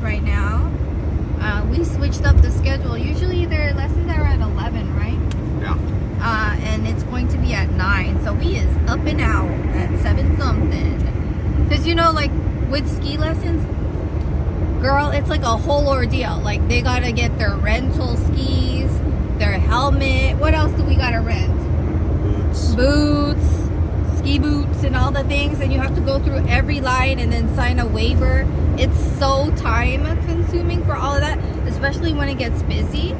right now. We switched up the schedule. Usually their lessons are at 11, right? Yeah. And it's going to be at 9. So we is up and out at 7 something. Because you know, like with ski lessons, girl, it's like a whole ordeal. Like they gotta get their rental skis, their helmet. What else do we gotta rent? Boots, ski boots, and all the things. And you have to go through every line and then sign a waiver. It's so time consuming for all of that, especially when it gets busy.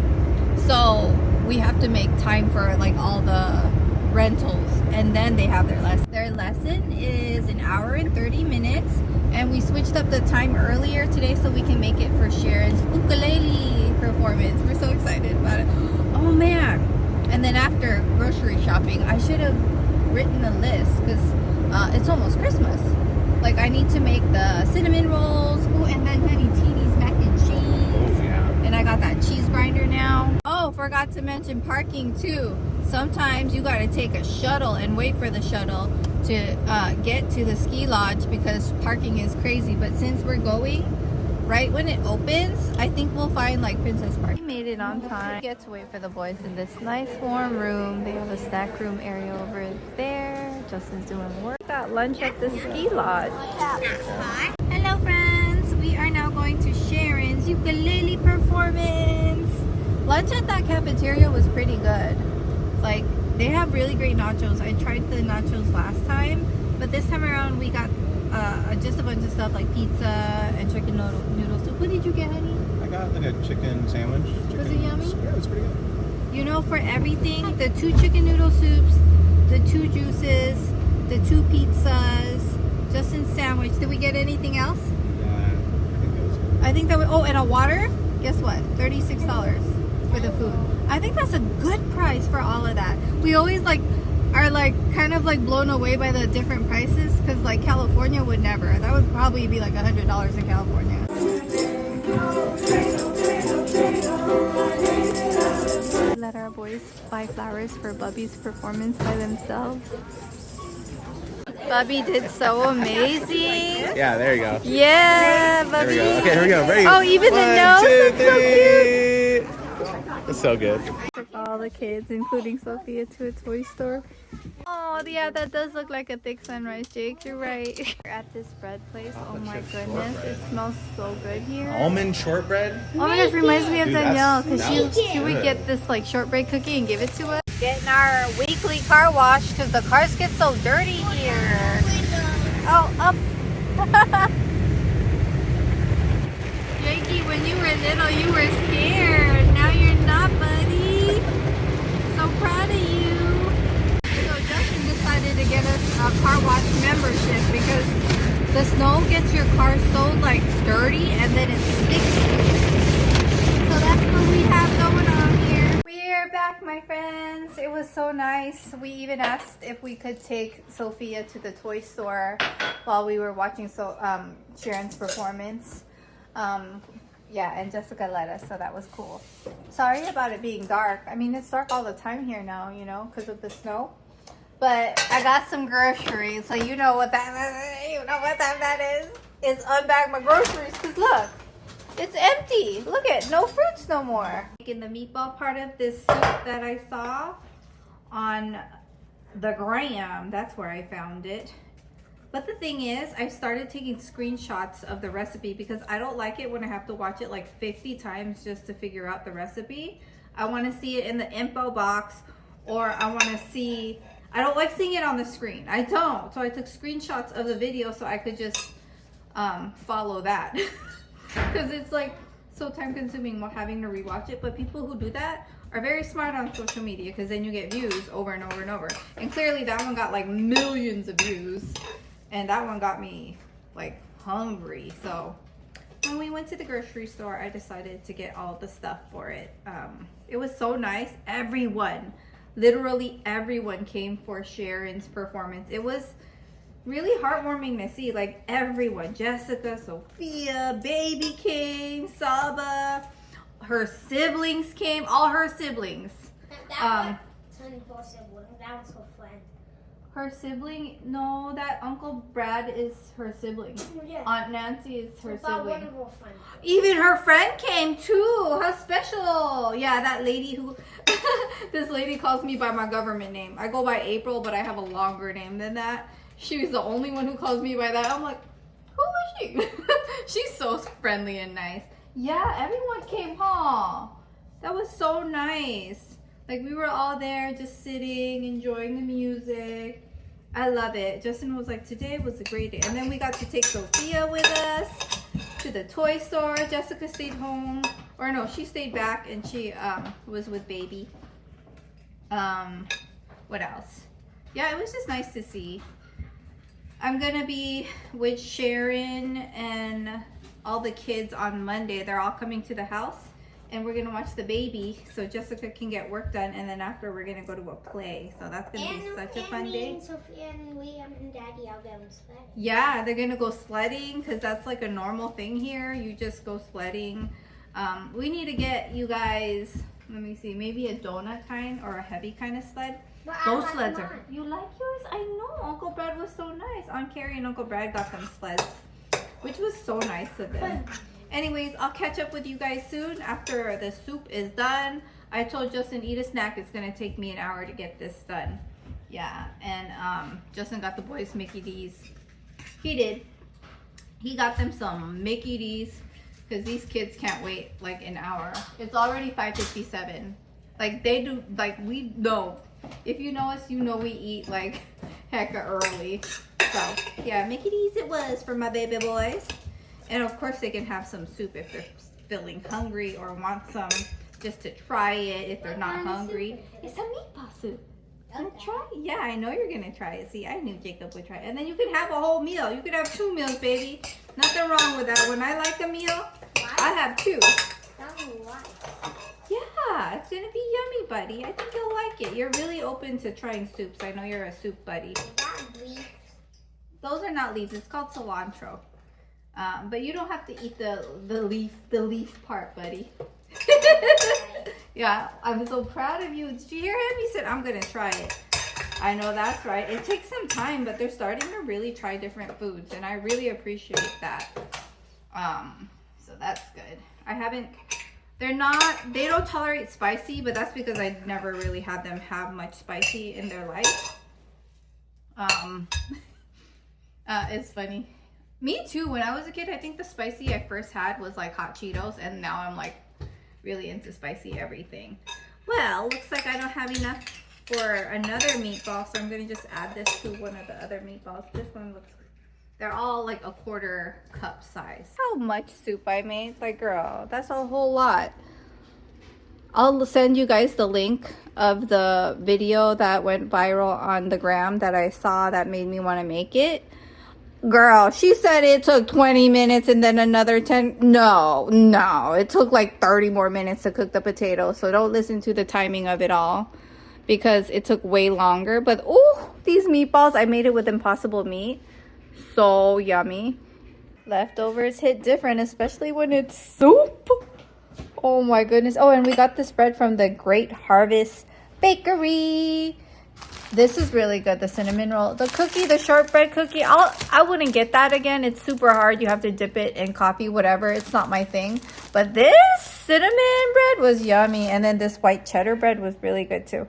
So we have to make time for like all the rentals, and then they have their lesson. Their lesson is an hour and 30 minutes, and we switched up the time earlier today so we can make it for Sharon's ukulele performance. We're so excited about it. Oh man. And then after grocery shopping, I should have written a list because it's almost Christmas. Like I need to make the cinnamon rolls. Oh, and then Tiny Teeny's mac and cheese. Oh, yeah. And I got that cheese grinder now. Oh, forgot to mention parking too. Sometimes you gotta take a shuttle and wait for the shuttle to get to the ski lodge because parking is crazy. But since we're going right when it opens, I think we'll find like Princess Park. We made it on time. We get to wait for the boys in this nice warm room. They have a snack room area over there. Justin's doing work. Got lunch at the ski lodge. Hello friends, we are now going to Sharon's ukulele performance. Lunch at that cafeteria was pretty good. Like they have really great nachos. I tried the nachos last time, but this time around we got just a bunch of stuff like pizza and chicken noodle soup. What did you get, honey? I got like a chicken sandwich. Was it yummy? Yeah, it was pretty good. You know, for everything, the 2 chicken noodle soups, the 2 juices, the 2 pizzas, Justin's sandwich. Did we get anything else? I think that was good. Oh, and a water? Guess what? $36 for the food. I think that's a good price for all of that. We always are kind of blown away by the different prices because like California would never. That would probably be like $100 in California. Let our boys buy flowers for Bubby's performance by themselves. Bubby did so amazing. Yeah, there you go. Yeah, Bubby. There we go. Okay, here we go. Ready? Oh, even the nose. 1, 2, That's so cute. It's so good. Took all the kids, including Sophia, to a toy store. Oh, yeah, that does look like a thick sunrise, Jake. You're right. We're at this bread place. Oh my goodness, it smells so good here. Almond shortbread. Oh my gosh, reminds me of Dude, Danielle because she would good. get this like shortbread cookie and give it to us. Getting our weekly car wash because the cars get so dirty here. Oh, up. Jakey, when you were little, you were scared. Now you're not, buddy. So proud of you. So Justin decided to get us a car wash membership because the snow gets your car so like dirty and then it sticks to it. So that's what we have going on here. We're back, my friends. It was so nice. We even asked if we could take Sophia to the toy store while we were watching Sharon's performance. Yeah, and Jessica let us, so that was cool. Sorry about it being dark. I mean, it's dark all the time here now, you know, because of the snow. But I got some groceries, so you know what that is. Is unbag my groceries, because look, it's empty. Look at no fruits no more. Making the meatball part of this soup that I saw on the gram. That's where I found it. But the thing is, I started taking screenshots of the recipe because I don't like it when I have to watch it like 50 times just to figure out the recipe. I want to see it in the info box, or I want to see, I don't like seeing it on the screen. I don't. So I took screenshots of the video so I could just follow that. Because it's like so time consuming having to rewatch it. But people who do that are very smart on social media because then you get views over and over and over. And clearly that one got like millions of views. And that one got me like hungry. So when we went to the grocery store, I decided to get all the stuff for it. It was so nice. Everyone, literally everyone came for Sharon's performance. It was really heartwarming to see, like everyone. Jessica, Sophia, baby came, Saba, her siblings came, all her siblings. That was 24 siblings. That was her friend. Her sibling? No, that Uncle Brad is her sibling. Yeah. Aunt Nancy is her About sibling. one of our friends. Even her friend came too. How special. Yeah, that lady who... this lady calls me by my government name. I go by April, but I have a longer name than that. She was the only one who calls me by that. I'm like, who is she? She's so friendly and nice. Yeah, everyone came home. That was so nice. Like, we were all there just sitting, enjoying the music. I love it. Justin was like, today was a great day. And then we got to take Sophia with us to the toy store. Jessica stayed home. Or no, she stayed back and she was with baby. What else? Yeah, it was just nice to see. I'm gonna be with Sharon and all the kids on Monday. They're all coming to the house. And we're gonna watch the baby so Jessica can get work done, and then after we're gonna go to a play. So that's gonna be such a fun day. And Sophia and Liam and Daddy all going sledding. Yeah, they're gonna go sledding because that's like a normal thing here. You just go sledding. We need to get you guys, let me see, maybe a donut kind or a heavy kind of sled. But Those I like sleds mine. are. You like yours? I know. Uncle Brad was so nice. Aunt Carrie and Uncle Brad got them sleds, which was so nice of them. Anyways, I'll catch up with you guys soon after the soup is done. I told Justin, eat a snack. It's going to take me an hour to get this done. Yeah, and Justin got the boys Mickey D's. He did. He got them some Mickey D's because these kids can't wait like an hour. It's already 5:57. Like they do, like we know. If you know us, you know we eat like hecka early. So yeah, Mickey D's it was for my baby boys. And of course they can have some soup if they're feeling hungry or want some just to try it if they're not hungry. It's a meatball soup. Wanna try it? Yeah, I know you're gonna try it. See, I knew Jacob would try it. And then you can have a whole meal. You could have 2 meals, baby. Nothing wrong with that. When I like a meal, I have 2. Yeah, it's gonna be yummy, buddy. I think you'll like it. You're really open to trying soups. I know you're a soup buddy. Those are not leaves. It's called cilantro. But you don't have to eat the leaf part, buddy. Yeah, I'm so proud of you. Did you hear him? He said, I'm gonna try it. I know that's right. It takes some time, but they're starting to really try different foods, and I really appreciate that. So that's good. They don't tolerate spicy, but that's because I never really had them have much spicy in their life. It's funny. Me too. When I was a kid, I think the spicy I first had was like hot Cheetos, and now I'm like really into spicy everything. Well, looks like I don't have enough for another meatball, so I'm gonna just add this to one of the other meatballs. This one looks, they're all like a 1/4 cup size. How much soup I made? Like, girl, that's a whole lot. I'll send you guys the link of the video that went viral on the gram that I saw that made me want to make it. Girl, she said it took 20 minutes and then another 10. No, it took like 30 more minutes to cook the potatoes. So don't listen to the timing of it all because it took way longer. But oh, these meatballs, I made it with Impossible Meat. So yummy. Leftovers hit different, especially when it's soup. Oh my goodness. Oh, and we got this bread from the Great Harvest Bakery. This is really good, the cinnamon roll. The cookie, the shortbread cookie, I wouldn't get that again. It's super hard. You have to dip it in coffee, whatever. It's not my thing. But this cinnamon bread was yummy. And then this white cheddar bread was really good too.